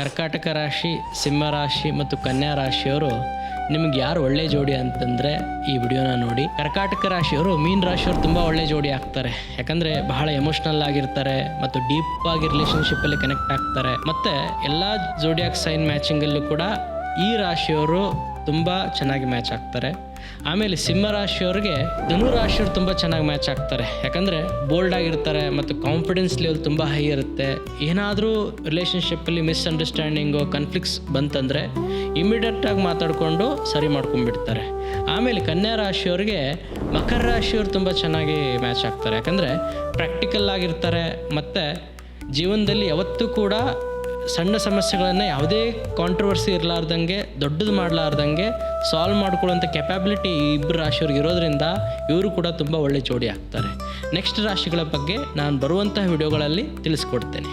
ಕರ್ಕಾಟಕ ರಾಶಿ, ಸಿಂಹ ರಾಶಿ ಮತ್ತು ಕನ್ಯಾ ರಾಶಿಯವರು ನಿಮ್ಗೆ ಯಾರು ಒಳ್ಳೆ ಜೋಡಿ ಅಂತಂದರೆ ಈ ವಿಡಿಯೋನ ನೋಡಿ. ಕರ್ಕಾಟಕ ರಾಶಿಯವರು ಮೀನ್ ರಾಶಿಯವರು ತುಂಬ ಒಳ್ಳೆ ಜೋಡಿ ಆಗ್ತಾರೆ. ಯಾಕಂದರೆ ಬಹಳ ಎಮೋಷ್ನಲ್ ಆಗಿರ್ತಾರೆ ಮತ್ತು ಡೀಪ್ ಆಗಿ ರಿಲೇಷನ್ಶಿಪ್ಪಲ್ಲಿ ಕನೆಕ್ಟ್ ಆಗ್ತಾರೆ. ಮತ್ತು ಎಲ್ಲ ಜೋಡಿಯಾಕ್ ಸೈನ್ ಮ್ಯಾಚಿಂಗಲ್ಲೂ ಕೂಡ ಈ ರಾಶಿಯವರು ತುಂಬ ಚೆನ್ನಾಗಿ ಮ್ಯಾಚ್ ಆಗ್ತಾರೆ. ಆಮೇಲೆ ಸಿಂಹ ರಾಶಿಯವ್ರಿಗೆ ಧನು ರಾಶಿಯವರು ತುಂಬ ಚೆನ್ನಾಗಿ ಮ್ಯಾಚ್ ಆಗ್ತಾರೆ. ಯಾಕಂದರೆ ಬೋಲ್ಡ್ ಆಗಿರ್ತಾರೆ ಮತ್ತು ಕಾನ್ಫಿಡೆನ್ಸ್ ಲೆವೆಲ್ ತುಂಬ ಹೈ ಇರುತ್ತೆ. ಏನಾದರೂ ರಿಲೇಷನ್ಶಿಪ್ಪಲ್ಲಿ ಮಿಸ್ಅಂಡರ್ಸ್ಟ್ಯಾಂಡಿಂಗು, ಕನ್ಫ್ಲಿಕ್ಟ್ಸ್ ಬಂತಂದರೆ ಇಮಿಡಿಯೇಟಾಗಿ ಮಾತಾಡಿಕೊಂಡು ಸರಿ ಮಾಡ್ಕೊಂಡ್ಬಿಡ್ತಾರೆ. ಆಮೇಲೆ ಕನ್ಯಾ ರಾಶಿಯವ್ರಿಗೆ ಮಕರ ರಾಶಿಯವರು ತುಂಬ ಚೆನ್ನಾಗಿ ಮ್ಯಾಚ್ ಆಗ್ತಾರೆ. ಯಾಕಂದರೆ ಪ್ರಾಕ್ಟಿಕಲ್ ಆಗಿರ್ತಾರೆ ಮತ್ತು ಜೀವನದಲ್ಲಿ ಯಾವತ್ತೂ ಕೂಡ ಸಣ್ಣ ಸಮಸ್ಯೆಗಳನ್ನು ಯಾವುದೇ ಕಾಂಟ್ರವರ್ಸಿ ಇರಲಾರ್ದಂಗೆ, ದೊಡ್ಡದು ಮಾಡಲಾರ್ದಂಗೆ ಸಾಲ್ವ್ ಮಾಡ್ಕೊಳ್ಳೋಂಥ ಕೆಪಾಬಿಲಿಟಿ ಈ ಇಬ್ಬರು ರಾಶಿಯವ್ರಿಗೆ ಇರೋದ್ರಿಂದ ಇವರು ಕೂಡ ತುಂಬ ಒಳ್ಳೆ ಜೋಡಿ ಆಗ್ತಾರೆ. ನೆಕ್ಸ್ಟ್ ರಾಶಿಗಳ ಬಗ್ಗೆ ನಾನು ಬರುವಂತಹ ವಿಡಿಯೋಗಳಲ್ಲಿ ತಿಳಿಸ್ಕೊಡ್ತೇನೆ.